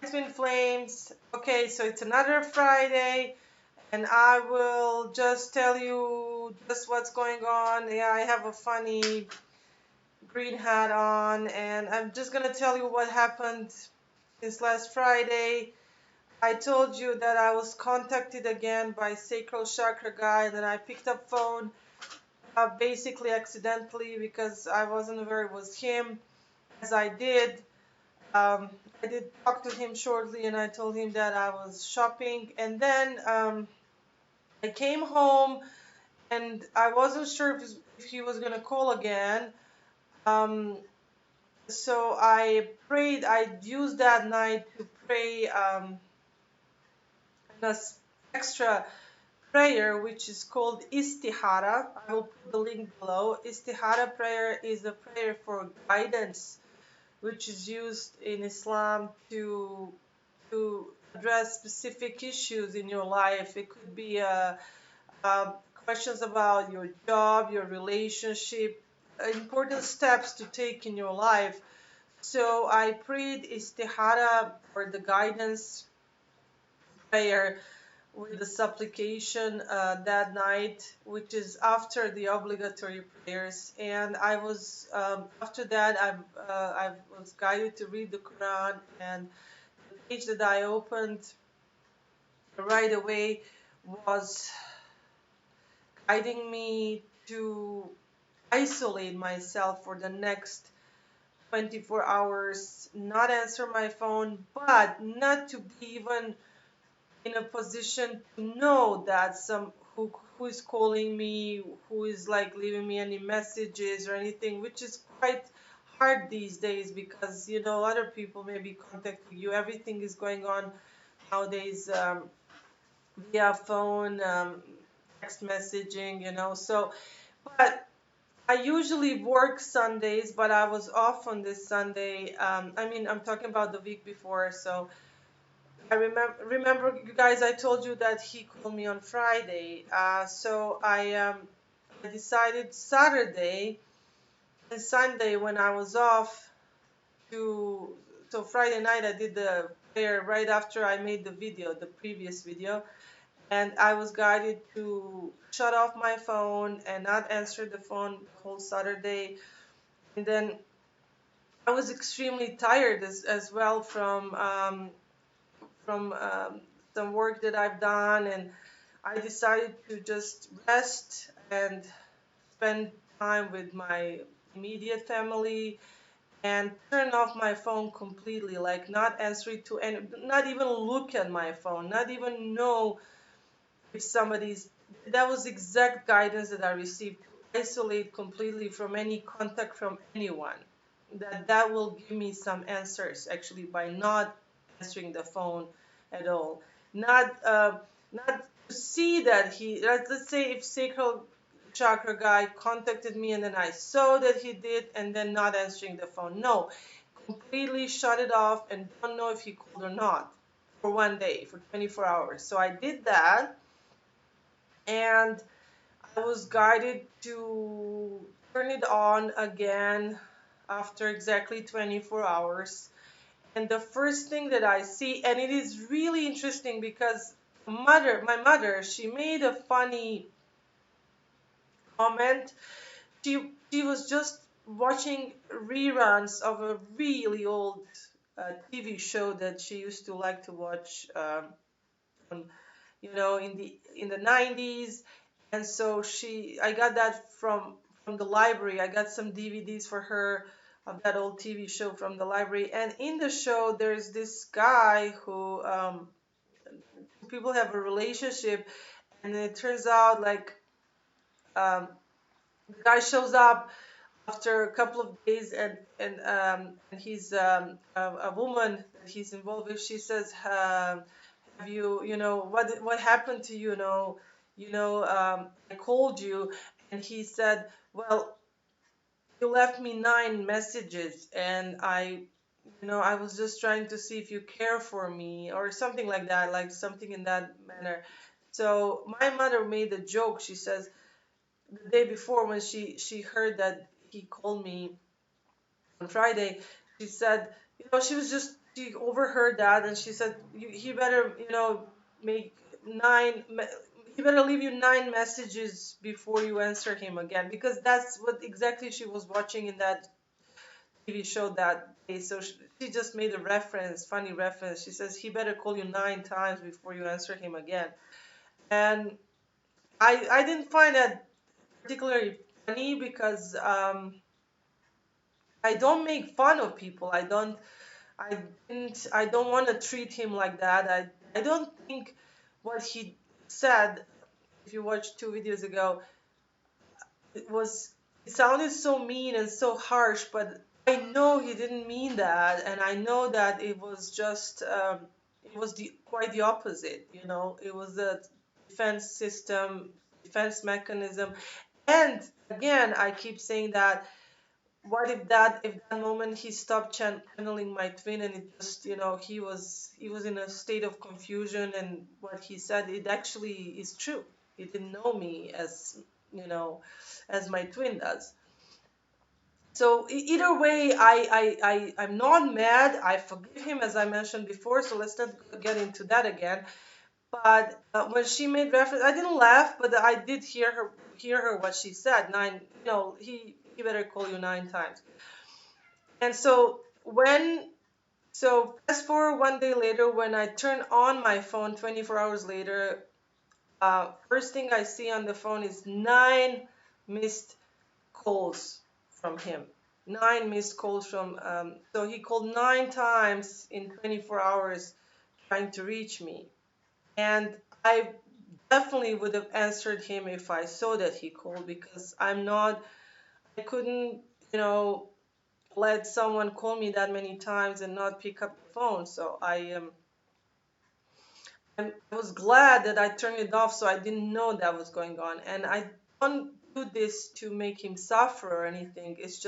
Twin Flames. Okay, so it's another Friday, and I will just tell you just what's going on. Yeah, I have a funny green hat on, and I'm just gonna tell you what happened this last Friday. I told you that I was contacted again by Sacral Chakra Guy, and then I picked up phone basically accidentally because I wasn't aware it was him. As I did, um, I did talk to him shortly, and I told him that I was shopping, and then I came home, and I wasn't sure if he was gonna call again. Um, so I prayed. I used that night to pray an extra prayer, which is called istihara. I will put the link below. Istihara prayer is a prayer for guidance, which is used in Islam to address specific issues in your life. It could be questions about your job, your relationship, important steps to take in your life. So I prayed istihara for the guidance prayer with the supplication that night, which is after the obligatory prayers. And I was after that I was guided to read the Quran, and the page that I opened right away was guiding me to isolate myself for the next 24 hours, not answer my phone, but not to be even in a position to know that who is calling me, who is like leaving me any messages or anything, which is quite hard these days because other people may be contacting you. Everything is going on nowadays via phone, text messaging, so but I usually work Sundays, but I was off on this Sunday. I mean, I'm talking about the week before. So I remember you guys. I told you that he called me on Friday. So I decided Saturday and Sunday when I was off to. So Friday night I did the prayer right after I made the video, the previous video, and I was guided to shut off my phone and not answer the phone the whole Saturday. And then I was extremely tired as well from some work that I've done, and I decided to just rest and spend time with my immediate family and turn off my phone completely, like not answer it to any, not even look at my phone, not even know if somebody's. That was exact guidance that I received, to isolate completely from any contact from anyone. That will give me some answers actually by not answering the phone at all. Not to see that let's say if Sacral Chakra Guy contacted me and then I saw that he did and then not answering the phone. No, completely shut it off and don't know if he called or not for one day, for 24 hours. So I did that, and I was guided to turn it on again after exactly 24 hours. And the first thing that I see, and it is really interesting because my mother, she made a funny comment. She was just watching reruns of a really old TV show that she used to like to watch on, in the 90s. And so I got that from the library. I got some DVDs for her of that old TV show from the library. And in the show, there's this guy who people have a relationship, and it turns out like um, the guy shows up after a couple of days, and he's a woman that he's involved with. She says, "Have what happened to you? I called you," and he said, "Well, you left me 9 messages, and I was just trying to see if you care for me or something like that, like something in that manner." So my mother made a joke. She says the day before when she heard that he called me on Friday, she said, she was just she overheard that, and she said, he better, make nine. He better leave you 9 messages before you answer him again, because that's what exactly she was watching in that TV show that day. So she just made a reference, funny reference. She says he better call you 9 times before you answer him again. And I didn't find that particularly funny, because I don't make fun of people. I don't want to treat him like that. I don't think what he said, if you watched 2 videos ago, it was it sounded so mean and so harsh, but I know he didn't mean that, and I know that it was just it was quite the opposite. It was a defense system, defense mechanism. And again, I keep saying that, what if that moment he stopped channeling my twin, and it just, he was in a state of confusion, and what he said, it actually is true. He didn't know me you know as my twin does. So either way, I'm not mad. I forgive him, as I mentioned before, so let's not get into that again. But when she made reference, I didn't laugh, but I did hear her what she said. He better call you 9 times. And so fast forward one day later, when I turn on my phone 24 hours later, first thing I see on the phone is 9 missed calls from him. 9 missed calls so he called 9 times in 24 hours trying to reach me. And I definitely would have answered him if I saw that he called, because I couldn't, let someone call me that many times and not pick up the phone. So I was glad that I turned it off, so I didn't know that was going on. And I don't do this to make him suffer or anything. It's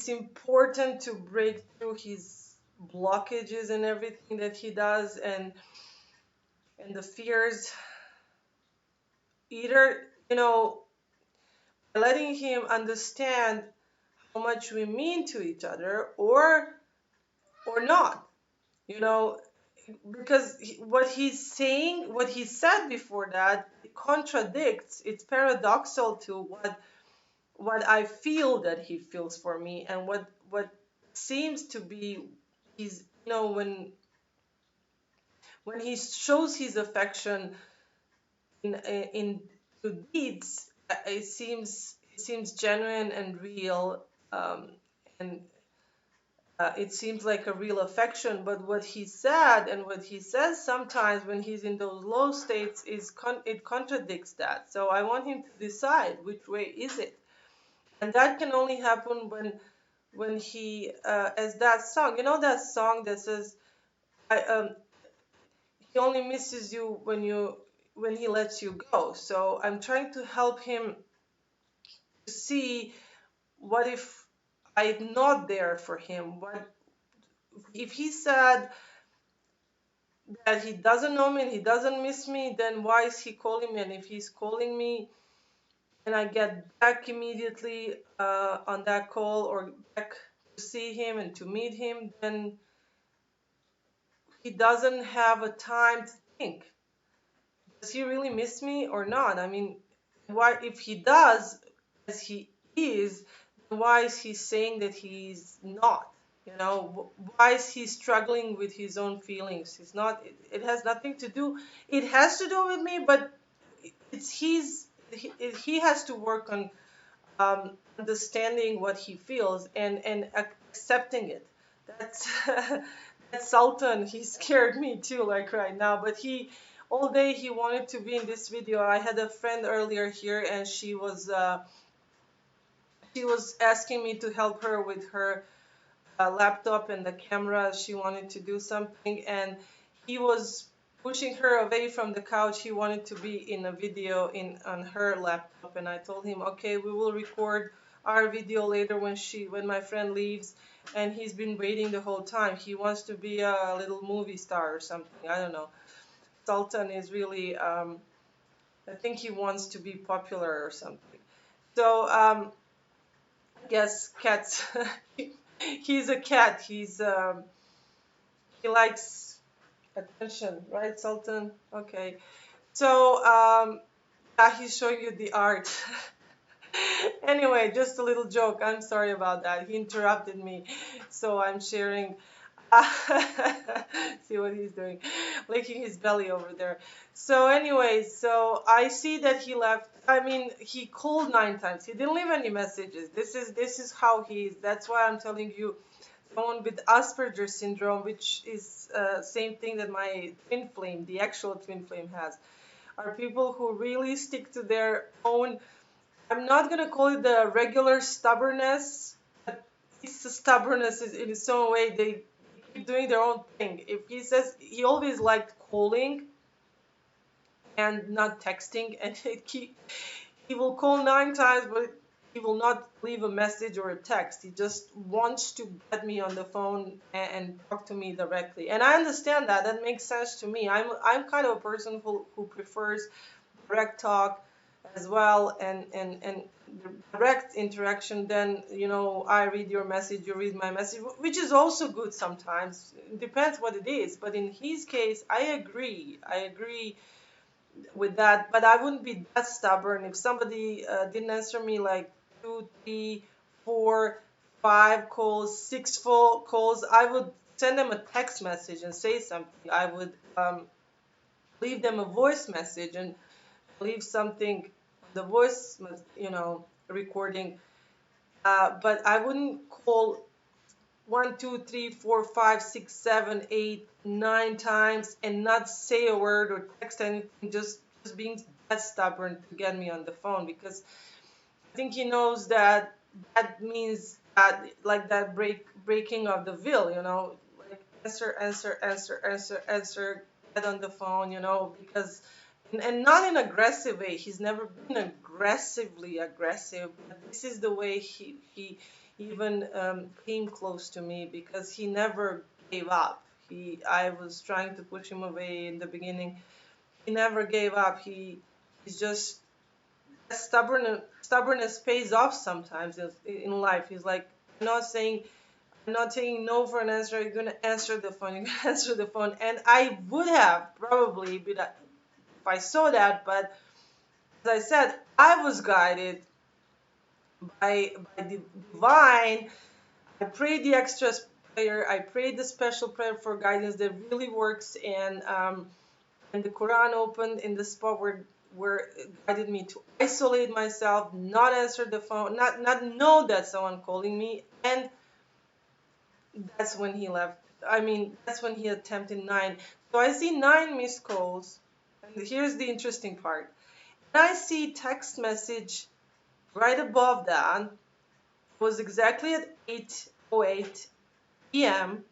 important to break through his blockages and everything that he does, and the fears. Either, letting him understand how much we mean to each other, or not. You know, because what he's saying, what he said before that, it contradicts. It's paradoxal to what I feel that he feels for me, and what seems to be he's when he shows his affection in to deeds, it seems genuine and real, and it seems like a real affection. But what he said and what he says sometimes when he's in those low states it contradicts that. So I want him to decide which way is it, and that can only happen when he, as that song, that song that says, I he only misses you when he lets you go. So I'm trying to help him to see, what if I'm not there for him? What if he said that he doesn't know me and he doesn't miss me? Then why is he calling me? And if he's calling me and I get back immediately on that call, or back to see him and to meet him, then he doesn't have a time to think. Does he really miss me or not? I mean, why, if he does, as he is, then why is he saying that he's not? Why is he struggling with his own feelings? He's not. It has nothing to do. It has to do with me, but it's he has to work on understanding what he feels, and accepting it. That's that Sultan. He scared me too, like right now. But he all day he wanted to be in this video. I had a friend earlier here, and she was asking me to help her with her laptop and the camera. She wanted to do something, and he was pushing her away from the couch. He wanted to be in a video on her laptop, and I told him, okay, we will record our video later when my friend leaves. And he's been waiting the whole time. He wants to be a little movie star or something. I don't know. Sultan is really, I think he wants to be popular or something. So I guess cats. He's a cat. He likes attention, right, Sultan? Okay. So, yeah, he's showing you the art. Anyway, just a little joke. I'm sorry about that. He interrupted me, so I'm sharing. See what he's doing, licking his belly over there. So anyway, so I see that he left. I mean, he called 9 times. He didn't leave any messages. This is how he is. That's why I'm telling you, someone with Asperger's syndrome, which is same thing that my twin flame, the actual twin flame, has, are people who really stick to their own. I'm not gonna call it the regular stubbornness, but it's a stubbornness in its own way. They keep doing their own thing. If he says he always liked calling and not texting, and he will call 9 times, but he will not leave a message or a text. He just wants to get me on the phone and talk to me directly. And I understand that. That makes sense to me. I'm kind of a person who prefers direct talk as well, and direct interaction. Then, I read your message, you read my message, which is also good sometimes. It depends what it is. But in his case, I agree with that, but I wouldn't be that stubborn. If somebody didn't answer me like 2, 3, 4, 5 calls, 6 calls, I would send them a text message and say something. I would leave them a voice message and leave something, the voice, recording. But I wouldn't call 1, 2, 3, 4, 5, 6, 7, 8, 9 times and not say a word or text anything, just being that stubborn to get me on the phone, because I think he knows that that means that, like, that breaking of the veil, like answer, get on the phone, because, and not in an aggressive way. He's never been aggressively aggressive, but this is the way he even came close to me, because he never gave up. I was trying to push him away in the beginning. He never gave up. He's just, stubbornness pays off sometimes in life. He's like, I'm not saying no for an answer. You're gonna answer the phone. You're gonna answer the phone, and I would have probably been, if I saw that. But as I said, I was guided by the divine. I prayed the extra prayer. I prayed the special prayer for guidance that really works, and the Quran opened in the spot where it guided me to isolate myself, not answer the phone, not know that someone calling me, and that's when he left. I mean, that's when he attempted 9. So I see 9 missed calls, and here's the interesting part. And I see text message right above that. It was exactly at 8:08 p.m.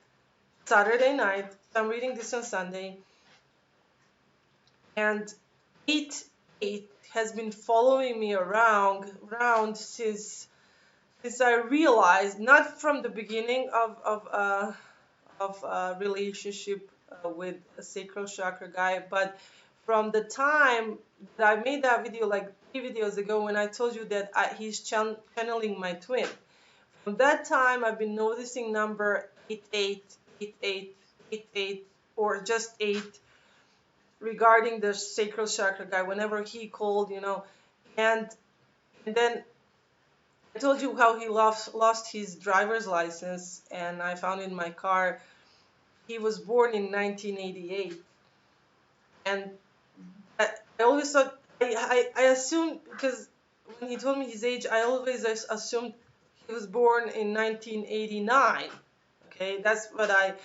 Saturday night. I'm reading this on Sunday, and 8:08 has been following me around since I realized, not from the beginning of relationship with a Sacral Chakra Guy, but from the time that I made that video like 3 videos ago, when I told you that he's channeling my twin. From that time, I've been noticing number 88, 88, 88, or just 8, regarding the Sacral Chakra Guy. Whenever he called, and then I told you how he lost his driver's license, and I found in my car. He was born in 1988, and I always thought, I assumed, because when he told me his age, I always assumed he was born in 1989. Okay, that's what I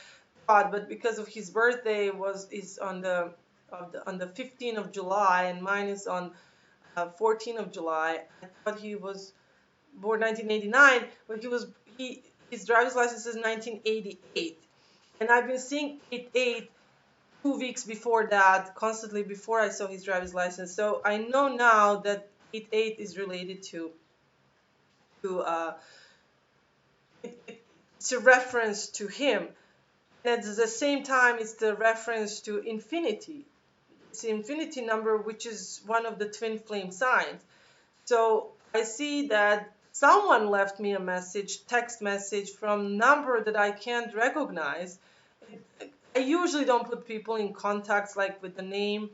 thought. But because of his birthday is on the 15th of July, and mine is on 14th of July, I thought he was born 1989, but his driver's license is 1988. And I've been seeing 88 2 weeks before that, constantly, before I saw his driver's license. So I know now that 88 is related to it's a reference to him. And at the same time, it's the reference to infinity. It's the infinity number, which is one of the twin flame signs. So I see that someone left me a message, text message, from number that I can't recognize, I usually don't put people in contacts like with the name.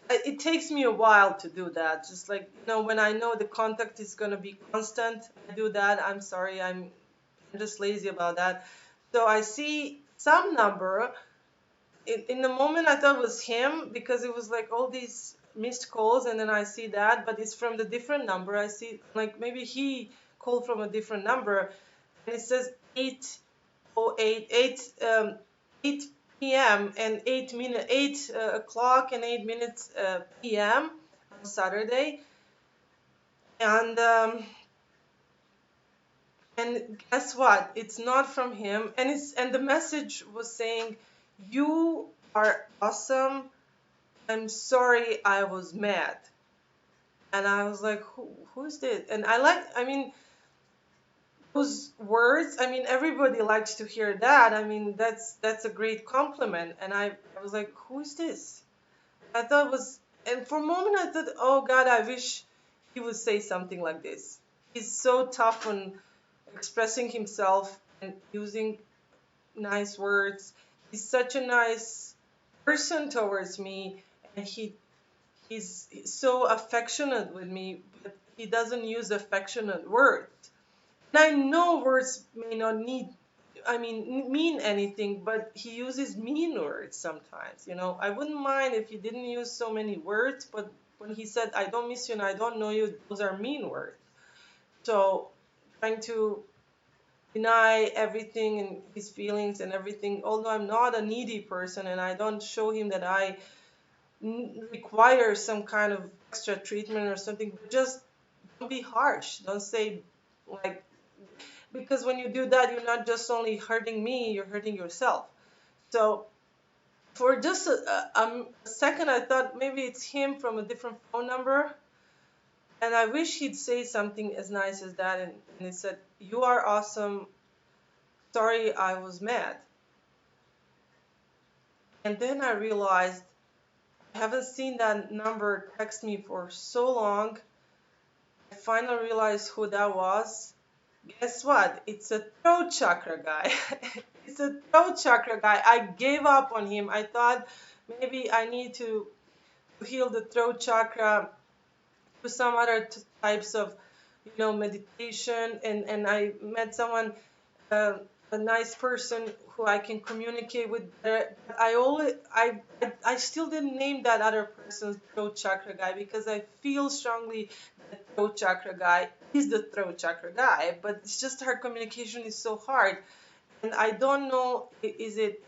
It takes me a while to do that. Just like, when I know the contact is going to be constant, I do that. I'm sorry, I'm just lazy about that. So I see some number. In the moment, I thought it was him because it was like all these missed calls, and then I see that, but it's from the different number. I see like maybe he called from a different number, and it says 8:08, 8 p.m. and 8 o'clock and 8 minutes p.m. on Saturday, and guess what? It's not from him, and the message was saying, "You are awesome. I'm sorry I was mad." And I was like, who's this? And I mean, those words, I mean, everybody likes to hear that. I mean, that's a great compliment. And I was like, who's this? I thought it was, and for a moment I thought, oh God, I wish he would say something like this. He's so tough on expressing himself and using nice words. He's such a nice person towards me, and he's so affectionate with me, but he doesn't use affectionate words. And I know words may not mean anything, but he uses mean words sometimes. I wouldn't mind if he didn't use so many words, but when he said, I don't miss you and I don't know you, those are mean words. So trying to deny everything and his feelings and everything, although I'm not a needy person and I don't show him that I require some kind of extra treatment or something, but just don't be harsh. Don't say, like, because when you do that, you're not just only hurting me, you're hurting yourself. So for just a second, I thought maybe it's him from a different phone number. And I wish he'd say something as nice as that. And he said, "You are awesome. Sorry I was mad." And then I realized I haven't seen that number text me for so long. I finally realized who that was. Guess what? It's a throat chakra guy. It's a throat chakra guy. I gave up on him. I thought maybe I need to heal the throat chakra through some other types of, meditation. And I met someone, a nice person who I can communicate with. I still didn't name that other person's throat chakra guy because I feel strongly that throat chakra guy is the throat chakra guy, but it's just our communication is so hard, and I don't know, is it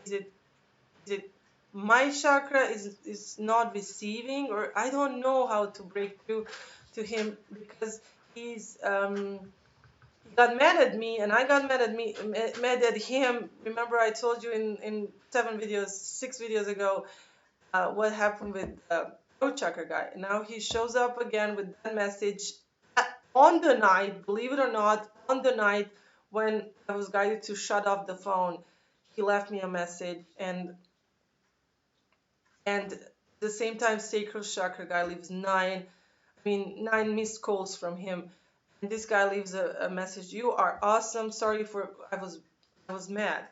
my chakra is not receiving, or I don't know how to break through to him because he's he got mad at me and I got mad at him. Remember I told you in 6 videos ago, what happened with throat chakra guy. Now he shows up again with that message on the night, believe it or not, on the night when I was guided to shut off the phone. He left me a message, and at the same time, Sacral Chakra Guy leaves nine missed calls from him. And this guy leaves a message: "You are awesome. Sorry for I was mad."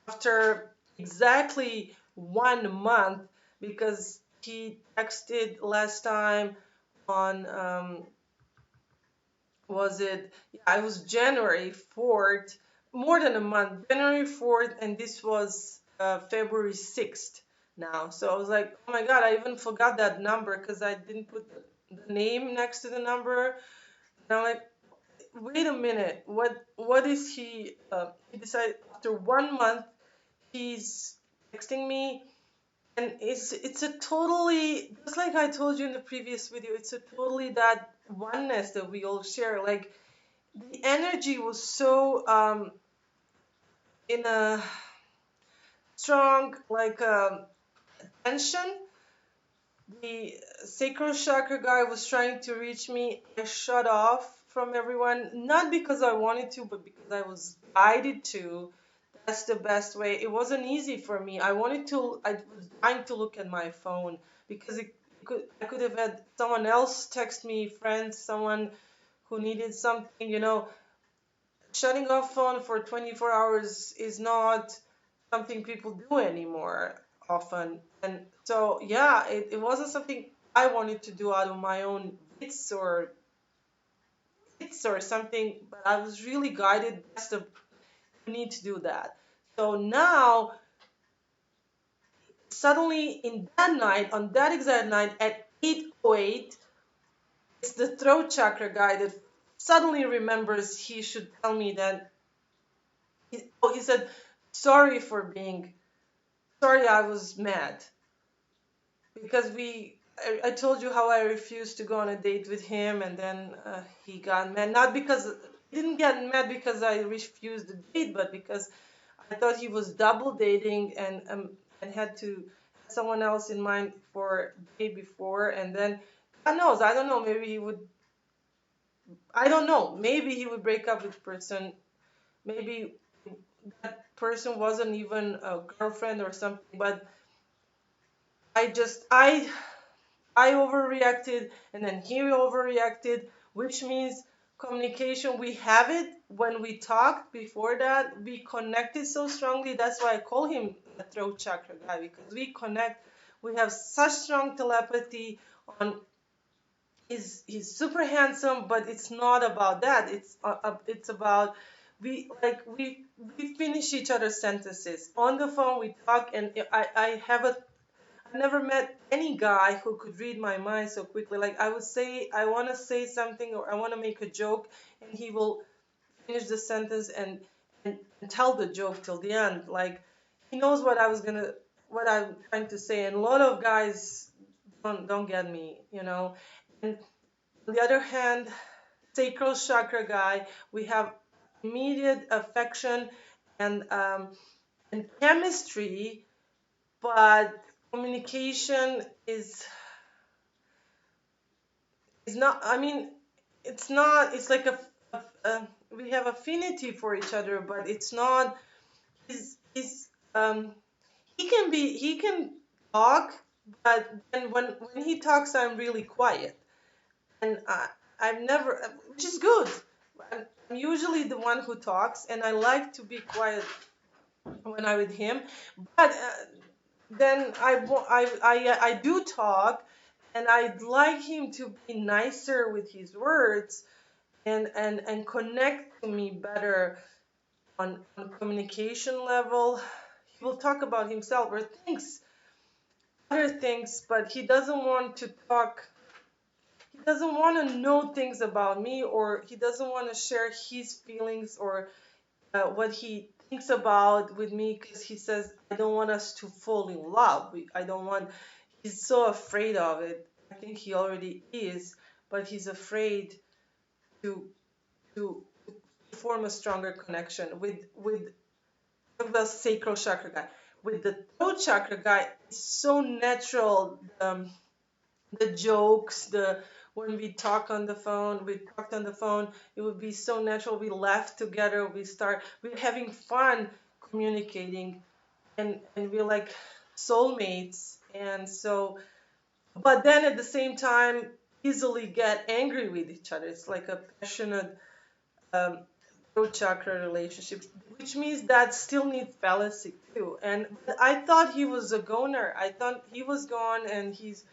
After exactly 1 month, because he texted last time on was it? Yeah, it was January 4th, more than a month, January 4th, and this was February 6th now. So I was like, oh my God, I even forgot that number because I didn't put the name next to the number. And I'm like, wait a minute, what is he? He decided after 1 month, he's texting me. And it's a totally, just like I told you in the previous video, it's a totally that oneness that we all share. Like the energy was so in a strong like tension. The sacral chakra guy was trying to reach me. I shut off from everyone, not because I wanted to, but because I was guided to. That's the best way. It wasn't easy for me. I was trying to look at my phone because I could have had someone else text me, friends, someone who needed something, shutting off phone for 24 hours is not something people do anymore often. And so, yeah, it wasn't something I wanted to do out of my own wits or something, but I was really guided. That's the you need to do that. So now, suddenly, in that night, on that exact night at 8:08, it's the throat chakra guy that suddenly remembers he should tell me that. He said, "Sorry for being sorry, I was mad because I told you how I refused to go on a date with him, and then he got mad. Not because he didn't get mad because I refused the date, but because I thought he was double dating and had to have someone else in mind for the day before, and then God knows, I don't know, maybe he would, I don't know, maybe he would break up with the person, maybe that person wasn't even a girlfriend or something, but I just I overreacted and then he overreacted, which means communication, we have it when we talked before that. We connected so strongly. That's why I call him the throat chakra guy, because we connect. We have such strong telepathy on. He's super handsome, but it's not about that. It's about we finish each other's sentences on the phone. We talk, and I never met any guy who could read my mind so quickly. Like I would say, I want to say something or I want to make a joke, and he will finish the sentence and tell the joke till the end. Like he knows what I'm trying to say. And a lot of guys don't get me, you know. And on the other hand, sacral chakra guy, we have immediate affection and chemistry, but communication is not, I mean, it's not, it's like we have affinity for each other, but it's not, he's he can talk, but then when he talks, I'm really quiet. And I've never, which is good. I'm usually the one who talks, and I like to be quiet when I'm with him. But then I do talk, and I'd like him to be nicer with his words and connect to me better on communication level. He will talk about himself or other things, but he doesn't want to talk. He doesn't want to know things about me, or he doesn't want to share his feelings or what he thinks about with me, because he says, I don't want us to fall in love. I don't want, he's so afraid of it. I think he already is, but he's afraid to to form a stronger connection with the sacral chakra guy. With the throat chakra guy, it's so natural. The jokes, the when we talked on the phone, it would be so natural. We laugh together, we're having fun communicating, and we're like soulmates. And so, but then at the same time, easily get angry with each other. It's like a passionate um, throat chakra relationship, which means that still needs balancing too. And I thought he was a goner. I thought he was gone, and he's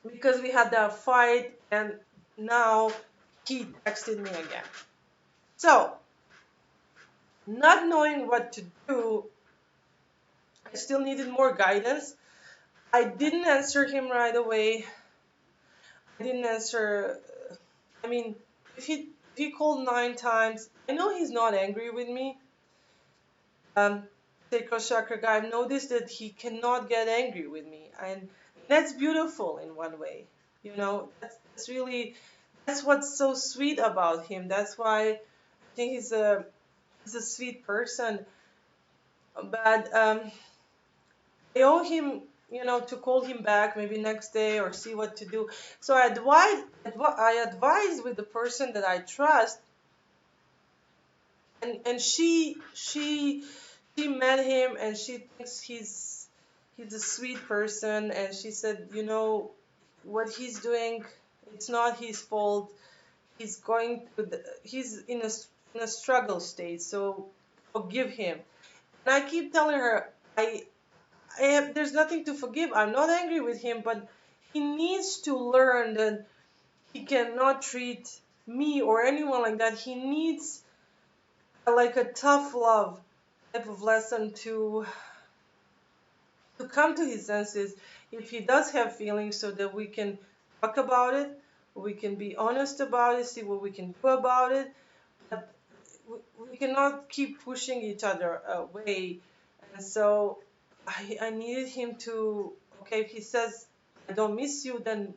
because we had that fight, and now he texted me again. So, not knowing what to do, I still needed more guidance. I didn't answer him right away. I didn't answer. I mean, if he called 9 times, I know he's not angry with me. Um, Sacral Chakra guy, I've noticed that he cannot get angry with me, and that's beautiful in one way. You know, that's really that's what's so sweet about him. That's why I think he's a sweet person. But I owe him, to call him back maybe next day or see what to do. So I advise with the person that I trust, and she met him, and she thinks he's a sweet person, and she said, what he's doing, it's not his fault. He's in a in a struggle state, so forgive him. And I keep telling her, there's nothing to forgive. I'm not angry with him, but he needs to learn that he cannot treat me or anyone like that. He needs like a tough love type of lesson to come to his senses if he does have feelings, so that we can talk about it, we can be honest about it, see what we can do about it. But we cannot keep pushing each other away. And so I needed him to, okay, if he says, I don't miss you, then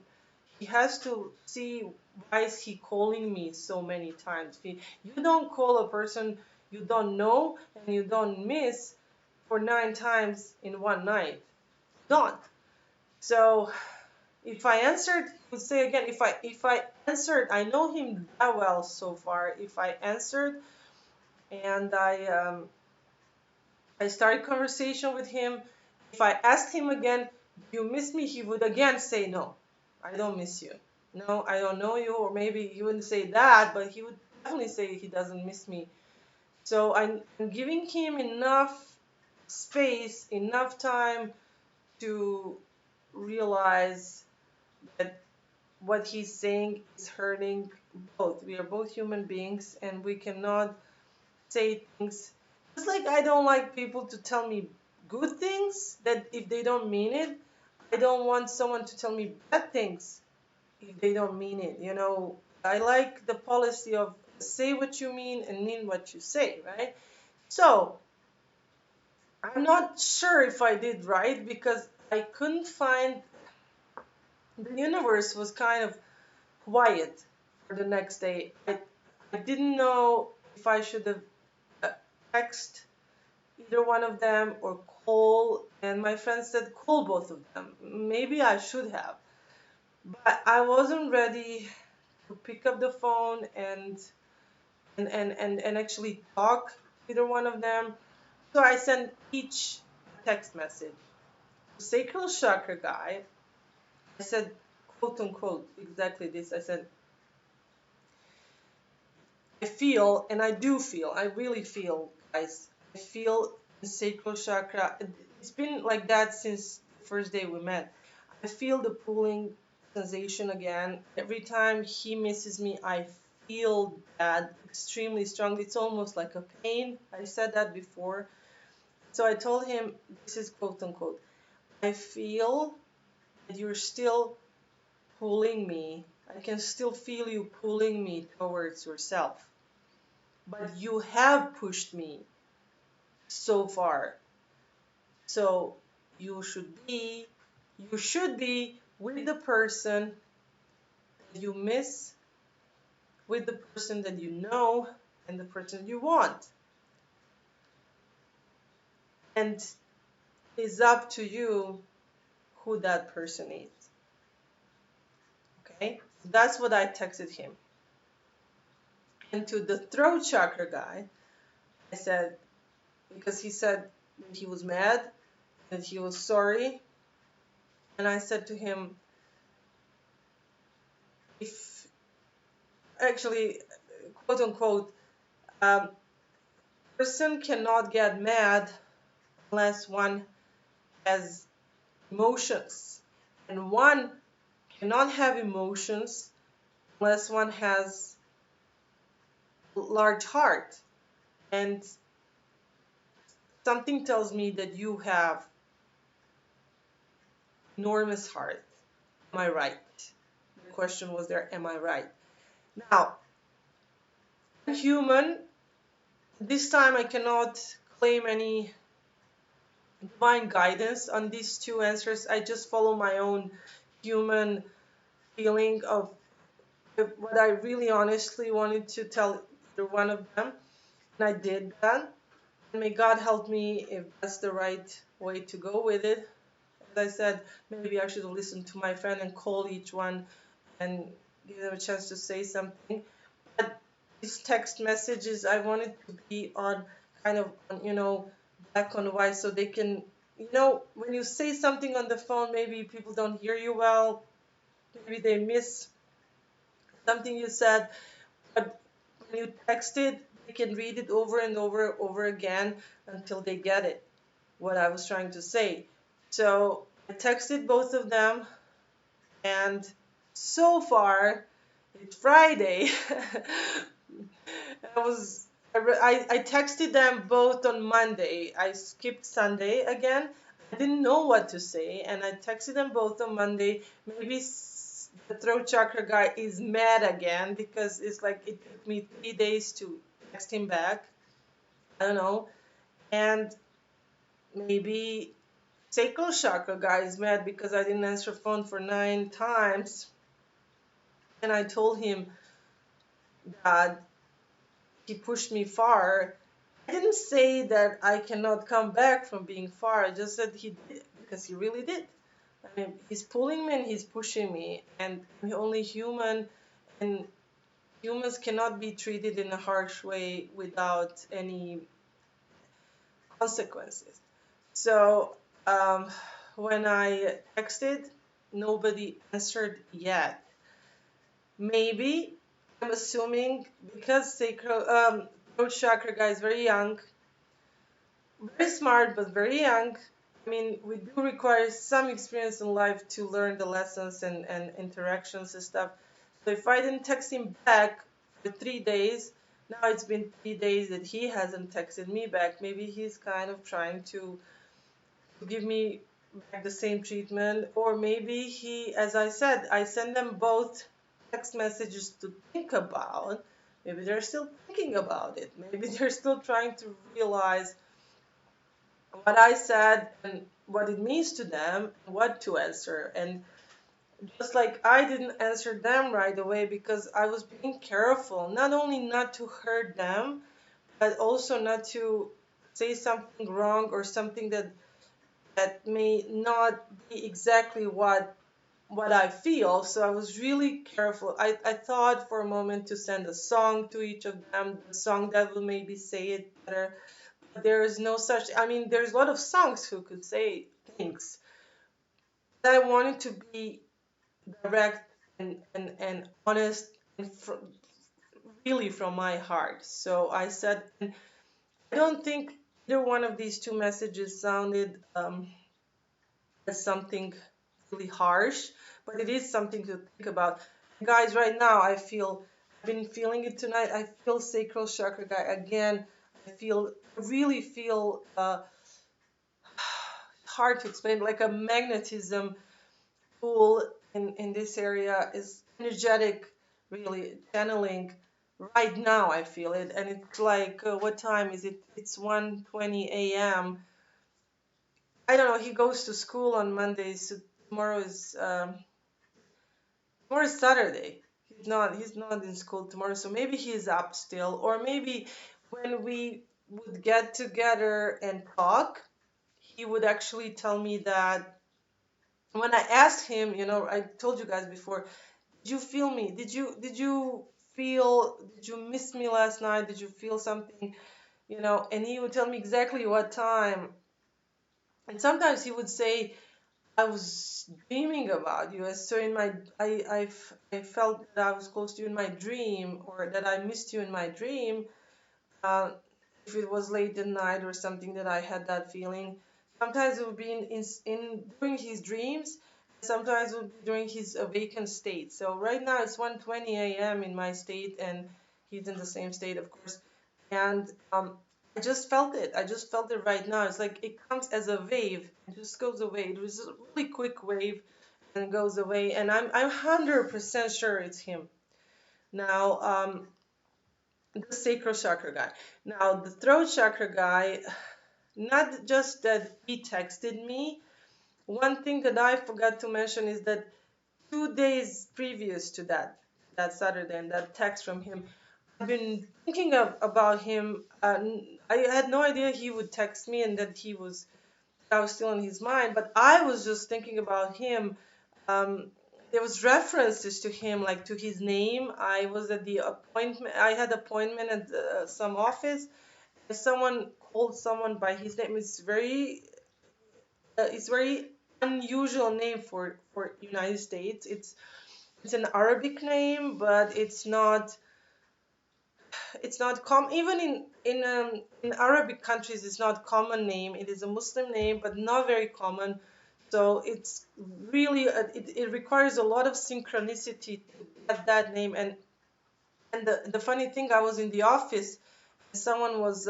he has to see, why is he calling me so many times. You don't call a person you don't know and you don't miss for 9 times in one night. Don't. So if I answered, he would say again, if I answered, I know him that well so far. If I answered and I started conversation with him, if I asked him again, do you miss me? He would again say, no, I don't miss you. No, I don't know you. Or maybe he wouldn't say that, but he would definitely say he doesn't miss me. So I'm giving him enough space, enough time to realize that what he's saying is hurting both. We are both human beings, and we cannot say things. Just like I don't like people to tell me good things, that if they don't mean it, I don't want someone to tell me bad things if they don't mean it. I like the policy of say what you mean and mean what you say, right? So I'm not sure if I did right, because I couldn't find, the universe was kind of quiet for the next day. I didn't know if I should have text either one of them or call, and my friend said call both of them. Maybe I should have, but I wasn't ready to pick up the phone and actually talk to either one of them. So I sent each a text message. Sacral Chakra Guy, I said, quote unquote, exactly this. I said, I feel, and I do feel, I really feel, guys, I feel the sacral chakra. It's been like that since the first day we met. I feel the pulling sensation again. Every time he misses me, I feel that extremely strongly. It's almost like a pain. I said that before. So I told him, this is quote unquote, I feel that you're still pulling me. I can still feel you pulling me towards yourself. But you have pushed me so far. So you should be with the person that you miss, with the person that you know, and the person you want. And it's up to you who that person is. Okay? So that's what I texted him. And to the throat chakra guy, I said, because he said that he was mad, that he was sorry. And I said to him, if actually, quote unquote, person cannot get mad unless one has emotions, and one cannot have emotions unless one has a large heart. And something tells me that you have enormous heart. Am I right? The question was there, am I right? Now, I'm human. This time I cannot claim any divine guidance on these two answers. I just follow my own human feeling of what I really honestly wanted to tell either one of them. And I did that. And may God help me if that's the right way to go with it. As I said, maybe I should have listened to my friend and call each one and give them a chance to say something. But these text messages, I wanted to be on kind of, black on white, so they can, when you say something on the phone, maybe people don't hear you well, maybe they miss something you said, but when you text it, they can read it over and over again until they get it, what I was trying to say. So I texted both of them, and so far, it's Friday. I was I texted them both on Monday. I skipped Sunday again. I didn't know what to say, and I texted them both on Monday. Maybe the throat chakra guy is mad again because it's like it took me 3 days to text him back. I don't know. And maybe Sacral Chakra Guy is mad because I didn't answer phone for 9 times. And I told him that he pushed me far. I didn't say that I cannot come back from being far. I just said he did, because he really did. I mean, he's pulling me and he's pushing me, and I'm only human, and humans cannot be treated in a harsh way without any consequences. So when I texted, nobody answered yet. Maybe I'm assuming because sacral throat chakra guy is very young, very smart, but very young. I mean, we do require some experience in life to learn the lessons and interactions and stuff. So if I didn't text him back for 3 days, now it's been 3 days that he hasn't texted me back. Maybe he's kind of trying to give me back the same treatment, or maybe he, as I said, I send them both text messages to think about. Maybe they're still thinking about it. Maybe they're still trying to realize what I said and what it means to them and what to answer. And just like I didn't answer them right away because I was being careful, not only not to hurt them, but also not to say something wrong or something that may not be exactly what I feel. So I was really careful. I thought for a moment to send a song to each of them, a song that will maybe say it better. But there is no such, I mean, there's a lot of songs who could say things. But I wanted to be direct and honest and really from my heart. So I said, and I don't think either one of these two messages sounded as something really harsh, but it is something to think about. Guys, right now I've been feeling it tonight. I feel sacral chakra guy again. I really feel hard to explain, like a magnetism pull in this area is energetic, really channeling. Right now I feel it, and it's like, what time is it? It's 1:20 a.m. I don't know. He goes to school on Mondays, so tomorrow is tomorrow's Saturday. He's not in school tomorrow, so maybe he's up still. Or maybe when we would get together and talk, he would actually tell me that when I asked him, I told you guys before, did you feel me? Did you miss me last night? Did you feel something? And he would tell me exactly what time. And sometimes he would say, I was dreaming about you. So I felt that I was close to you in my dream, or that I missed you in my dream. Uh, if it was late at night or something, that I had that feeling. Sometimes it would be in during his dreams. Sometimes it would be during his awakened state. So right now it's 1:20 a.m. in my state, and he's in the same state, of course. And I just felt it. I just felt it right now. It's like it comes as a wave. It just goes away. It was a really quick wave and goes away. And I'm 100% sure it's him. Now, the sacral chakra guy. Now, the throat chakra guy, not just that he texted me. One thing that I forgot to mention is that 2 days previous to that Saturday and that text from him, I've been thinking about him. I had no idea he would text me and that I was still in his mind, but I was just thinking about him. Um, there was references to him, like to his name. I was at the appointment. I had appointment at some office, and someone called someone by his name. It's very unusual name for United States. It's an Arabic name, but it's not it's not common, even in Arabic countries. It's not common name. It is a Muslim name, but not very common. So it's really it requires a lot of synchronicity to get that name. And the funny thing, I was in the office, and someone was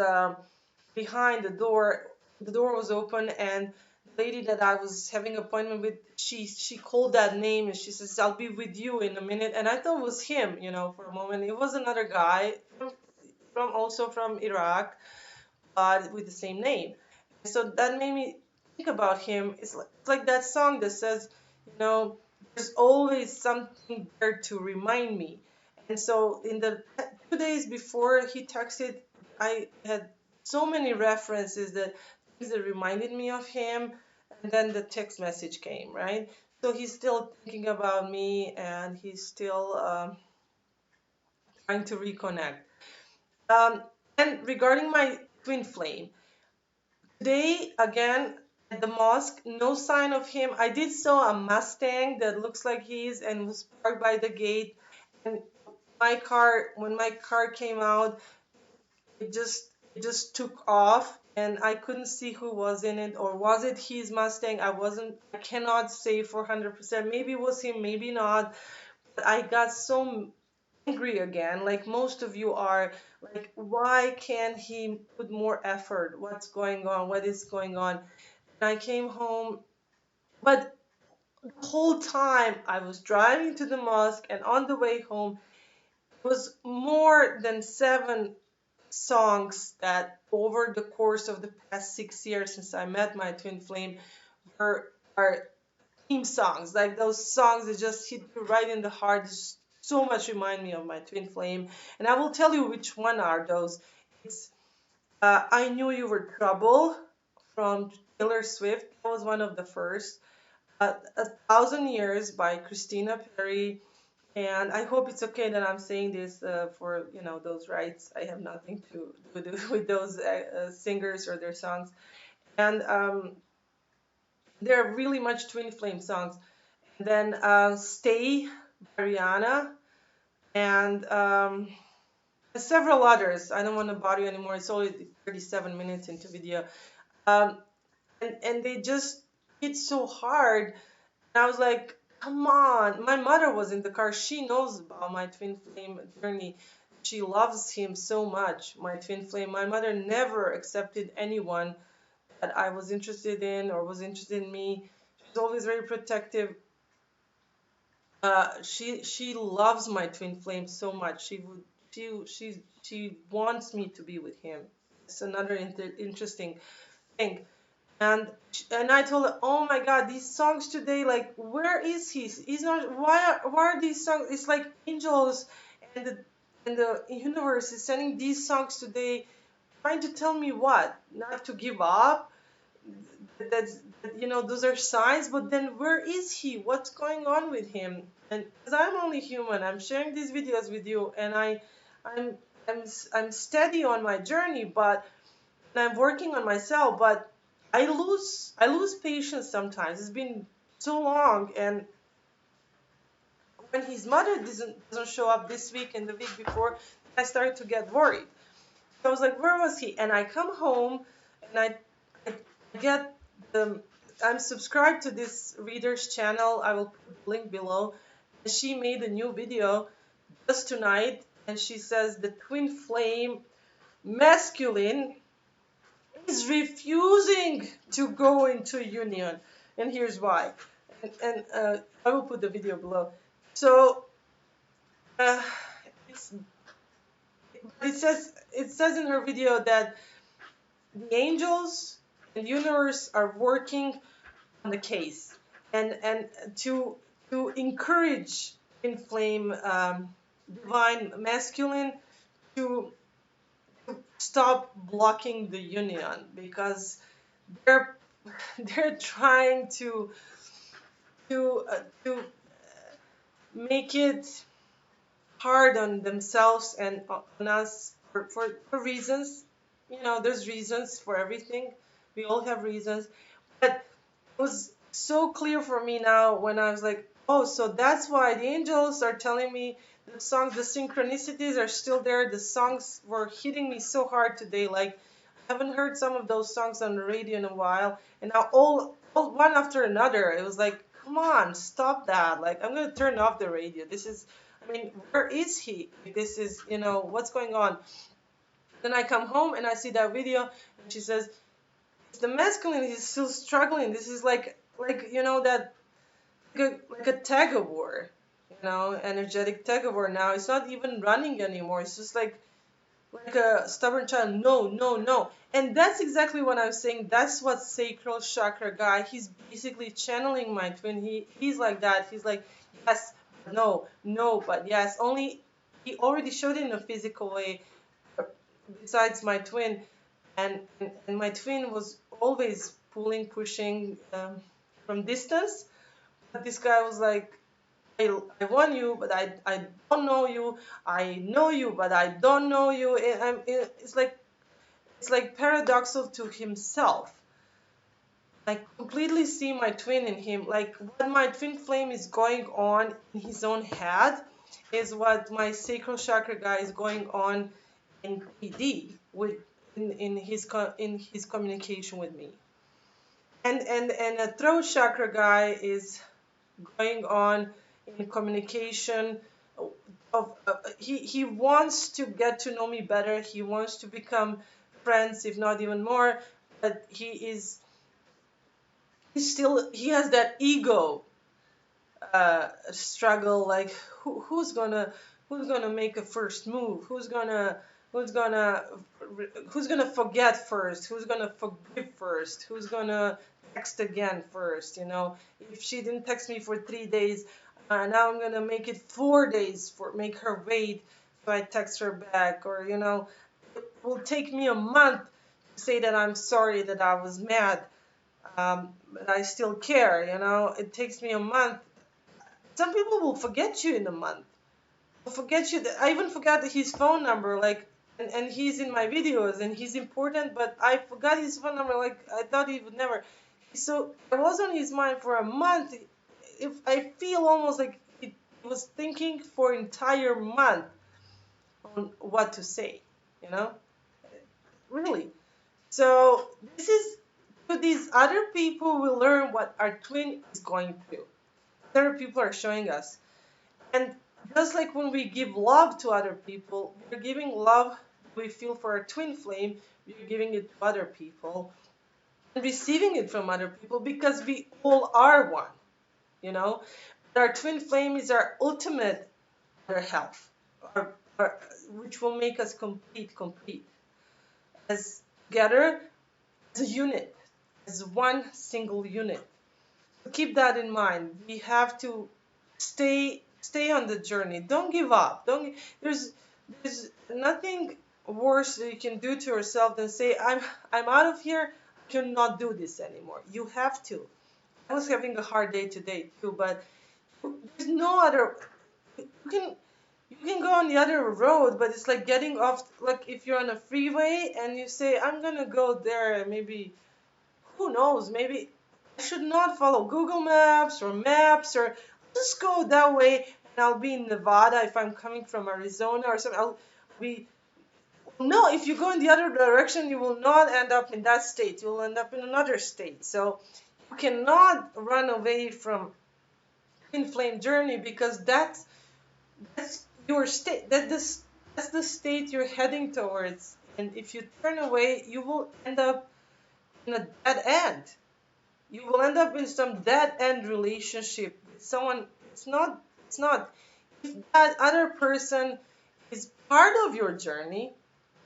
behind the door. The door was open, and the lady that I was having an appointment with, she called that name, and she says, "I'll be with you in a minute." And I thought it was him, for a moment. It was another guy from also from Iraq, but with the same name. So that made me think about him. It's like that song that says, you know, there's always something there to remind me. And so in the 2 days before he texted, I had so many references, that things that reminded me of him. And then the text message came, right? So he's still thinking about me, and he's still trying to reconnect. Um, and regarding my twin flame, today, again, at the mosque, no sign of him. I did saw a Mustang that looks like his and was parked by the gate. And when my car came out, it just took off, and I couldn't see who was in it, or was it his Mustang? I cannot say for 100%. Maybe it was him, maybe not. But I got so angry again, like most of you are, like, why can't he put more effort? What's going on? What is going on? And I came home, but the whole time I was driving to the mosque, and on the way home, it was more than 7 songs that over the course of the past 6 years since I met my twin flame were are theme songs, like those songs that just hit you right in the heart. So much remind me of my twin flame, and I will tell you which one are those. It's I Knew You Were Trouble from Taylor Swift. That was one of the first. 1,000 Years by Christina Perry. And I hope it's okay that I'm saying this for those rights. I have nothing to do with those singers or their songs. And they're really much twin flame songs. And then Stay by Rihanna, and several others. I don't want to bother you anymore. It's only 37 minutes into video. Um, and they just hit so hard. And I was like, come on. My mother was in the car. She knows about my twin flame journey. She loves him so much, my twin flame. My mother never accepted anyone that I was interested in or was interested in me. She's always very protective. She loves my twin flame so much. She wants me to be with him. It's another interesting thing. And I told her, oh my God, these songs today, like, where is he? He's not. Why are these songs? It's like angels and the universe is sending these songs today, trying to tell me what? Not to give up. That's those are signs. But then where is he? What's going on with him? And because I'm only human, I'm sharing these videos with you, and I'm I'm steady on my journey, but and I'm working on myself, but I lose patience sometimes. It's been so long, and when his mother doesn't show up this week and the week before, I started to get worried. So I was like, where was he? And I come home, and I get the I'm subscribed to this reader's channel. I will put the link below. She made a new video just tonight, and she says the twin flame masculine is refusing to go into union, and here's why. And I will put the video below. So uh, it's, it says in her video that the angels and universe are working on the case, and to encourage inflame divine masculine to stop blocking the union, because they're they're trying to make it hard on themselves and on us for reasons. There's reasons for everything. We all have reasons. But it was so clear for me now when I was like, oh, so that's why the angels are telling me the songs, the synchronicities are still there. The songs were hitting me so hard today. Like, I haven't heard some of those songs on the radio in a while, and now all one after another. It was like, come on, stop that. Like, I'm gonna turn off the radio. This is, I mean, where is he? This is, what's going on? Then I come home and I see that video, and she says, the masculine is still struggling. This is like that like a tug of war, energetic tug of war. Now it's not even running anymore. It's just like a stubborn child. No, no, no. And that's exactly what I'm saying. That's what Sacral Chakra Guy. He's basically channeling my twin. He's like that. He's like, yes, no, no, but yes. Only he already showed it in a physical way. Besides my twin, and my twin was always pulling, pushing from distance. But this guy was like, I want you, but I don't know you. I know you, but I don't know you. It's like paradoxical to himself. I completely see my twin in him. Like what my twin flame is going on in his own head is what my sacral chakra guy is going on in PD with in his communication with me. And a throat chakra guy is going on in communication of he wants to get to know me better. He wants to become friends, if not even more. But he has that ego struggle. Like who's gonna make a first move? Who's gonna forget first? Who's gonna forgive first? Who's gonna text again first? If she didn't text me for 3 days, now I'm gonna make it 4 days for make her wait so I text her back. Or it will take me a month to say that I'm sorry that I was mad, but I still care. It takes me a month. Some people will forget you in a month. Forget you. I even forgot his phone number. And he's in my videos and he's important, but I forgot his phone number. Like I thought he would never. So I was on his mind for a month. If I feel almost like he was thinking for an entire month on what to say, really. So this is so these other people will learn what our twin is going through. Other people are showing us, and just like when we give love to other people, we're giving love we feel for our twin flame, we're giving it to other people and receiving it from other people because we all are one, you know. But our twin flame is our ultimate inner health, which will make us complete, as together, as a unit, as one single unit. So keep that in mind. We have to stay on the journey. Don't give up. Don't. There's nothing worse that you can do to yourself than say I'm out of here. I cannot do this anymore. You have to. I was having a hard day today too, but there's no other. You can go on the other road, but it's like getting off. Like if you're on a freeway and you say I'm gonna go there, maybe who knows? Maybe I should not follow Google Maps or just go that way and I'll be in Nevada if I'm coming from Arizona or something. I'll be no, if you go in the other direction, you will not end up in that state. You will end up in another state. So you cannot run away from twin flame journey because that's your state. That's the state you're heading towards. And if you turn away, you will end up in a dead end. You will end up in some dead end relationship with someone. It's not. If that other person is part of your journey,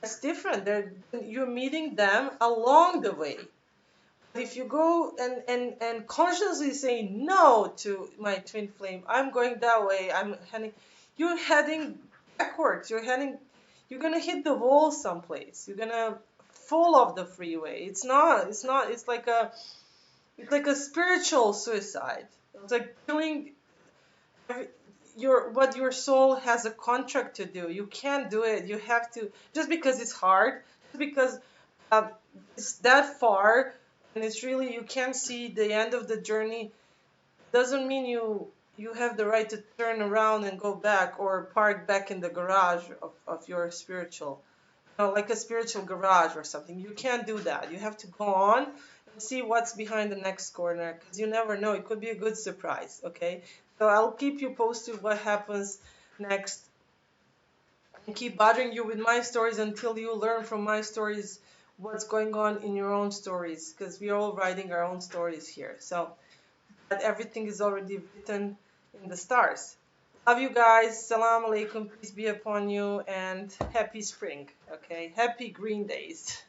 that's different. You're meeting them along the way. But if you go and consciously say no to my twin flame, I'm going that way, you're heading backwards. You're gonna hit the wall someplace. You're gonna fall off the freeway. It's like a spiritual suicide. It's like killing what your soul has a contract to do. You can't do it. You have to, just because it's hard, just because it's that far and it's really you can't see the end of the journey, doesn't mean you have the right to turn around and go back or park back in the garage of your spiritual, like a spiritual garage or something. You can't do that. You have to go on and see what's behind the next corner, because you never know. It could be a good surprise, okay? So I'll keep you posted what happens next and keep bothering you with my stories until you learn from my stories what's going on in your own stories, because we're all writing our own stories here. So, but everything is already written in the stars. Love you guys. Salam alaikum. Peace be upon you and happy spring. Okay. Happy green days.